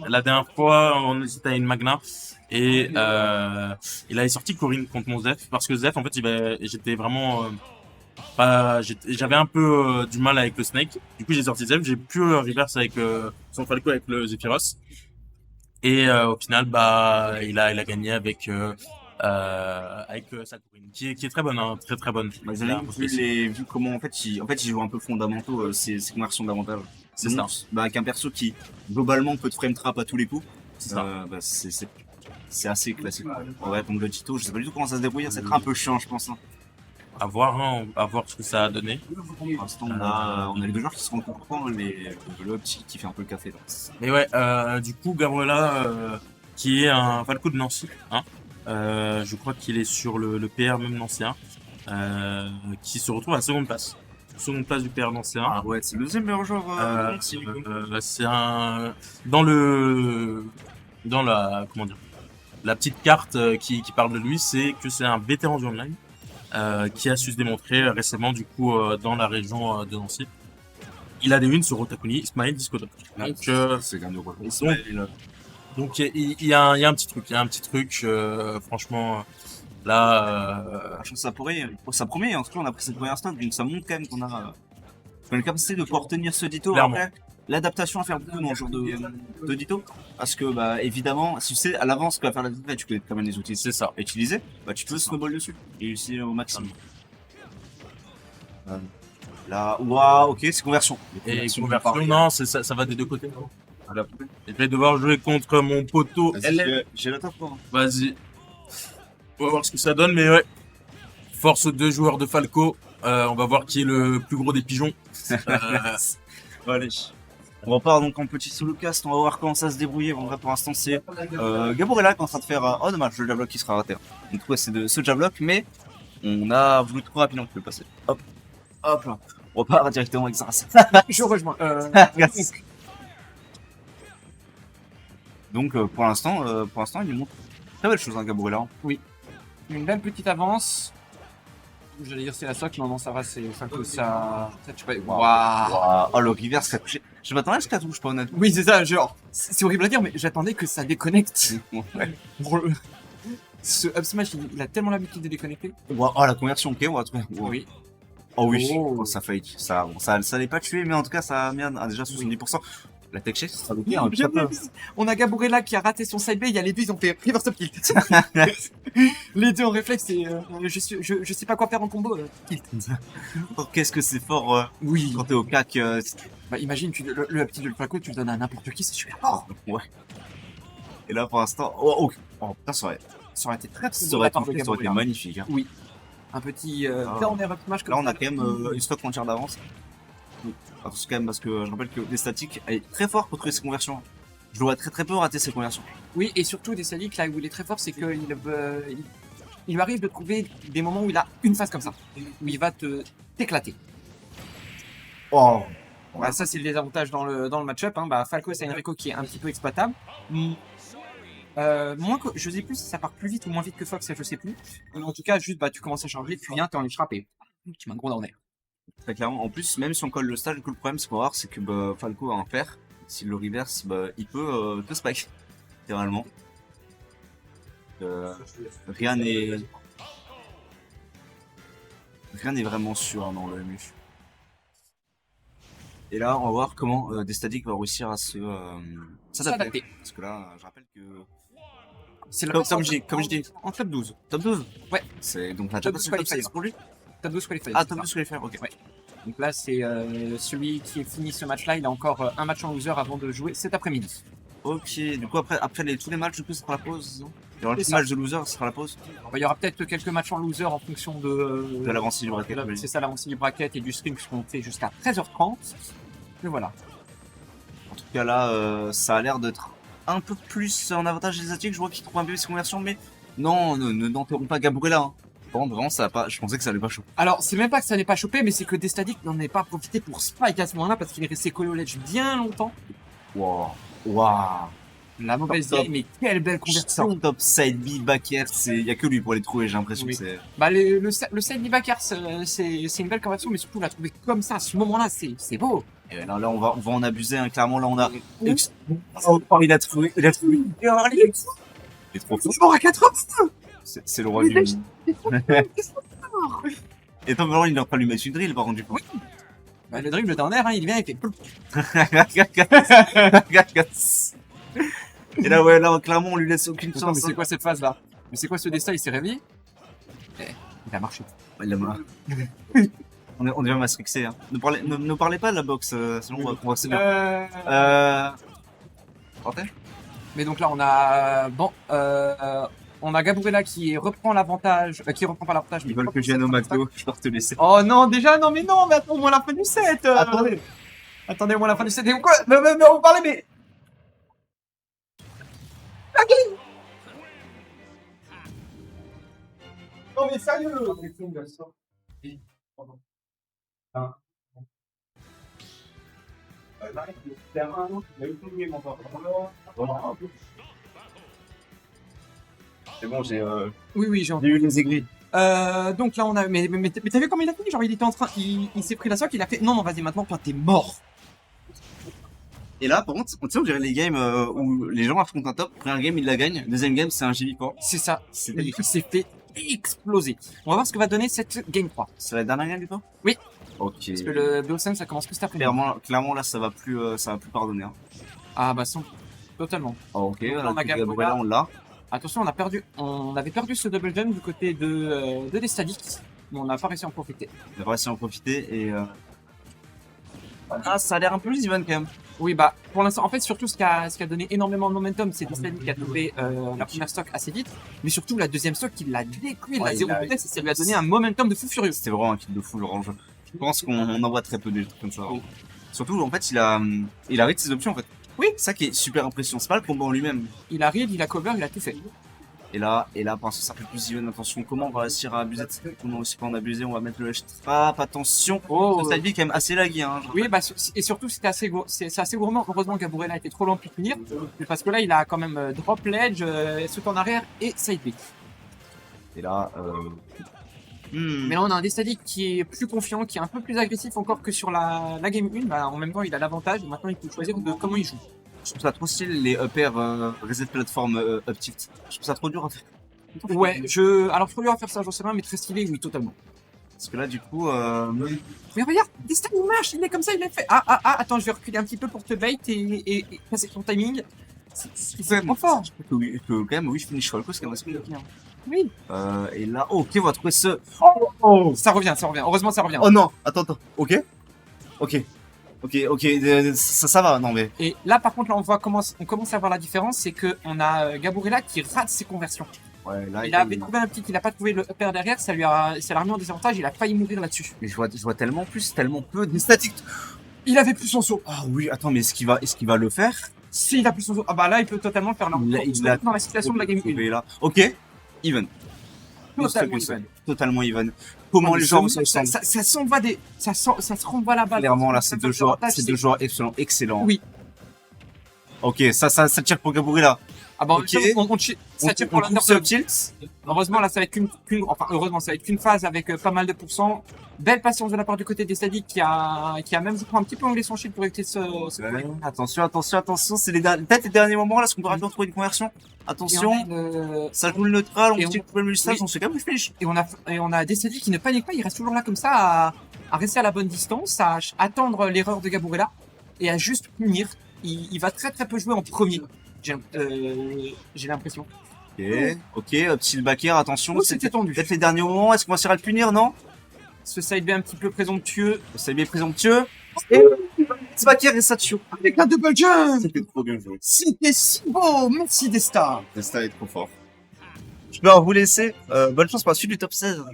La dernière fois, on hésitait à une Magna et il avait sorti Corinne contre mon Zef parce que Zef, en fait, j'étais vraiment j'avais un peu du mal avec le Snake. Du coup, j'ai sorti Zef. J'ai pu reverse avec son Falco avec le Zephyros et au final, bah, il a gagné avec sa Corinne qui est très bonne, hein, très très bonne. Bah, Il a j'avais un vu, aussi. vu comment il joue un peu fondamentaux, ses conversions d'avantage. C'est ça, Bah, avec un perso qui globalement peut te frame trap à tous les coups, c'est ça. bah, c'est assez classique. En vrai, contre le Tito, je sais pas du tout comment ça se débrouille, ça va être un peu chiant, je pense. Hein. À voir, hein, à voir ce que ça a donné. Pour l'instant, on a les deux joueurs qui se rendent compte, mais le petit qui fait un peu le café. Là. Mais ouais, du coup, Gabriela, qui est un Falco de Nancy, hein, je crois qu'il est sur le PR même nancéen, qui se retrouve à la seconde place. Seconde place du PR nancéen. Ah ouais, c'est le deuxième meilleur joueur Euh, Nancy, du coup. c'est un dans la comment dire la petite carte qui parle de lui, c'est que c'est un vétéran du online qui a su se démontrer récemment du coup dans la région de Nancy. Il a des wins sur Otakuni, Ismail, Discodoc. Donc C'est quand même drôle. Donc il y a un petit truc, franchement là Franchement, ça promet, en tout cas on a pris cette première stock, donc ça montre quand même qu'on a la capacité de pouvoir tenir ce Ditto. clairement. Après, l'adaptation à faire beaucoup dans le genre de Ditto, parce que bah évidemment, si tu sais à l'avance ce que va faire la Ditto, tu connais quand même les outils C'est ça. utilisés, bah tu peux snowball dessus et réussir au maximum. Là, waouh, ok, c'est conversion. Et Conversion, conversion, non, ça va des deux côtés. Et je vais devoir jouer contre mon poteau LM. J'ai la top quoi. Vas-y. On va voir ce que ça donne, mais ouais. Force deux joueurs de Falco. On va voir qui est le plus gros des pigeons. Allez. On repart donc en petit solo cast, on va voir comment ça se débrouiller. En vrai, pour l'instant, c'est Gaborella qui est en train de faire. Oh, dommage, le jablock qui sera raté. Donc, ouais, c'est de ce jablock, mais on a voulu trop rapidement le passer. Hop, hop là. On repart directement avec ça. Je rejoins. Donc, pour l'instant, il nous montre très belle chose, hein, Gaborella. Une belle petite avance. J'allais dire c'est la socle, non, ça va, c'est enfin que ça. Tu peux... Waouh! Waouh. Oh, le reverse qui a touché. Je m'attendais à ce qu'elle touche pas honnêtement. Oui, c'est ça, genre, c'est horrible à dire, mais j'attendais que ça déconnecte. Ce up smash, il a tellement l'habitude de déconnecter. Waouh, oh, la conversion, ok, on va trouver. Wow. Oui. Oh oui, Oh. oh, ça fake. Ça, bon, ça l'est pas tué, mais en tout cas, ça a mis déjà 70%. La tech check, ça sera bloqué. Hein, Bien vu. On a Gaborella qui a raté son side B, il y a les deux, ils ont fait reverse up kill. Les deux en réflexe et je sais pas quoi faire en combo. Kill. Oh, qu'est-ce que c'est fort Oui. quand t'es au CAC. Bah imagine, le petit de Falco, tu le donnes à n'importe qui, c'est super fort. Ouais. Et là, pour l'instant, oh, putain, ça Ça aurait été très aurait été magnifique. Hein. Oui. Un petit Ah. corner up smash comme Là, on ça. a quand même une stock entière d'avance. Parce que je rappelle que les statiques, elle est très forte pour trouver ses conversions. Je le vois très peu rater ses conversions. Oui, et surtout des sadiques, là où il est très fort, c'est qu'il il lui arrive de trouver des moments où il a une phase comme ça, où il va t'éclater. Oh. Bah, ça, c'est le désavantage dans le match-up. Hein. Bah, Falco, c'est Enrico qui est un petit peu exploitable. Moins que, je sais plus si ça part plus vite ou moins vite que Fox, ça, je sais plus. Mais en tout cas, juste, bah, tu commences à charger, tu viens, t'es en ligne frappé. Tu m'as un gros dans l'air. Très clairement. En plus, même si on colle le stage, le problème, c'est qu'on va voir, c'est que bah, Falco a un fer. S'il le reverse, bah, il peut spike. Littéralement. Rien n'est vraiment sûr hein, dans le MU. Et là, on va voir comment Destatic va réussir à s'adapter. Parce que là, je rappelle que C'est comme je dis, en top 12. Top 12 Ouais. C'est donc la Top top 12 16 qualifier. pour lui. Top 12 qualifié. Ah, top 12 je vais faire, ok. Ouais. Donc là, c'est celui qui fini ce match-là. Il a encore un match en loser avant de jouer cet après-midi. Ok, du coup, après tous les matchs, du coup, ce sera la pause. Non il y aura le C'est match de loser, ce sera la pause. Bah, il y aura peut-être quelques matchs en loser en fonction de l'avancée du bracket. C'est ça l'avancée du bracket et du stream puisqu'on fait jusqu'à 13h30. Mais voilà. En tout cas, là, ça a l'air d'être un peu plus en avantage des Asiatiques. Je vois qu'ils trouvent un peu ses conversions, mais non, n'enterrons pas Gabriela. Hein. Bon, vraiment, ça a pas. Je pensais que ça allait pas chaud. Alors, c'est même pas que ça n'ait pas chopé, mais c'est que Destatic n'en est pas profité pour spike à ce moment-là parce qu'il est resté collé au ledge bien longtemps. Waouh. La mauvaise Top. vieille, mais quelle belle conversion. Top side B, back air, il y a que lui pour les trouver, j'ai l'impression Oui. que c'est. Bah, le side backer, c'est une belle conversion, mais surtout la trouver comme ça à ce moment-là, c'est beau. Et là, on va en abuser, hein. Clairement, là, on a. Oh, il a trouvé. Il est trop fort. mort à 4 C'est le roi du. Et Tom Holland, il est en train de lui mettre une drill, par contre, du coup. Bah, le dribble d'un air, hein, il vient, il fait. Et là, ouais, là, clairement, on lui laisse aucune Attends, chance. mais c'est quoi cette phase là? Mais c'est quoi ce destin? Il s'est réveillé? Il a marché. Il a marre. On devient mastrixé. Hein. Ne parlez pas de la boxe, sinon on va se dire. Portez. Mais donc là, on a. Bon, on a Gabriela qui reprend l'avantage. Qui reprend pas l'avantage, mais. Ils veulent que je vienne au McDo, je dois te laisser. Oh non, déjà, non, mais attends, au moins la fin du set. Attendez, au moins la fin du set. Et quoi? Mais on parlait, mais. Non, mais sérieux. C'est bon, j'ai Oui, j'ai eu les aigris. donc là on a mais t'as vu comment il a fini, genre il était en train il s'est pris la soque, il a fait non vas-y maintenant toi t'es mort. Et là, par contre, on dirait les games où les gens affrontent un top. Premier game, ils la gagnent. Deuxième game, c'est un J-Point. C'est ça, il s'est fait exploser. On va voir ce que va donner cette game 3. C'est la dernière game du coup? Oui. Ok. Parce que le BOSM ça commence que cet après-midi. Clairement là, ça va plus pardonner. Hein. Ah bah totalement. Oh, ok, Donc, là, on a Gabriela, on l'a. Attention, on avait perdu ce double jump du côté de Destadic, mais on n'a pas réussi à en profiter. On va essayer d'en profiter et ah, ça a l'air un peu even quand même. Oui, bah, pour l'instant, en fait, surtout, ce qui a donné énormément de momentum, c'est Destadic qui a trouvé la première stock assez vite, mais surtout la deuxième stock qui l'a décuit, la zéro vitesse, et ça lui a donné un momentum de fou furieux. C'était vraiment un kill de fou, genre, je pense qu'on en voit très peu des trucs comme ça. Oui. Surtout, en fait, il a read ses options, en fait. Oui, c'est ça qui est super impressionnant. C'est pas le combat en lui-même. Il arrive, il a cover, il a tout fait. Et là, pour l'instant, ça fait plus even. Attention, comment on va réussir à abuser de ça? Comment aussi pas en abuser? On va mettre le trap. Attention. Oh, Cette vie est quand même assez laggy, hein. oui, bah, et surtout, c'est assez gourmand. Heureusement, Gabriela a été trop lent pour finir. Parce que là, il a quand même drop ledge, saut en arrière et side B. Et là, Mais là, on a un Destadic qui est plus confiant, qui est un peu plus agressif encore que sur la game 1. Bah, en même temps, il a l'avantage. Maintenant, il peut choisir de comment il joue. je trouve ça trop stylé, les up air reset platform up tilt. Je trouve ça trop dur à faire. Ouais, alors, trop dur à faire ça, j'en sais rien, mais très stylé, oui, totalement. Parce que là, du coup, Mais regarde, Destin il marche, il est comme ça, il l'a fait. Attends, je vais reculer un petit peu pour te bait et passer son timing. C'est trop fort. que quand même, oui, je finis Falco, c'est quand même assez bien. Oui. Et là, ok, on va trouver ce. Ça revient. Heureusement, ça revient. Oh non, attends. Ok, ça va, non mais. Et là, par contre, là, on commence à voir la différence, c'est que on a Gabriela qui rate ses conversions. Ouais, là, Il avait trouvé un petit, il a pas trouvé le upper derrière, ça l'a remis en désavantage, il a failli mourir là-dessus. Mais je vois tellement peu de statiques. Il avait plus son saut. Ah oui, attends, mais est-ce qu'il va le faire? Si, il a plus son saut. Ah bah là, il peut totalement le faire là. Il a dans la situation de la game 1. Là. Ok, even. Totalement even. Comment les gens se sentent? Ça se renvoie la balle. Clairement, là, c'est deux joueurs excellents. Oui. Ok, ça tire pour Gabriela. Ah bah, ok. Ça tire pour l'undershot. Heureusement, là, ça va être qu'une phase avec pas mal de pourcents. Belle patience de la part du côté des Stadic qui a même, je crois, un petit peu anglais son shield pour éviter ce Attention, c'est peut-être les derniers moments là, est-ce qu'on pourra bien trouver une conversion? Attention, ça joue le neutral, on tire le multistage, on se fait quand même finish. Et on a des Stadic qui ne paniquent pas, il reste toujours là comme ça, à rester à la bonne distance, à attendre l'erreur de Gabriela et à juste punir. Il va très très peu jouer en premier, j'ai l'impression. Ok, petit back air, attention, c'était tendu. Peut-être les derniers moments, est-ce qu'on va essayer de le punir, non? Ce side B un petit peu présomptueux. Le side B présomptueux. Et petit back air et Satchio. Avec la double jump. C'était trop bien joué. C'était si beau, merci Desta. Desta est trop fort. Je peux vous laisser. Bonne chance pour la suite du top 16.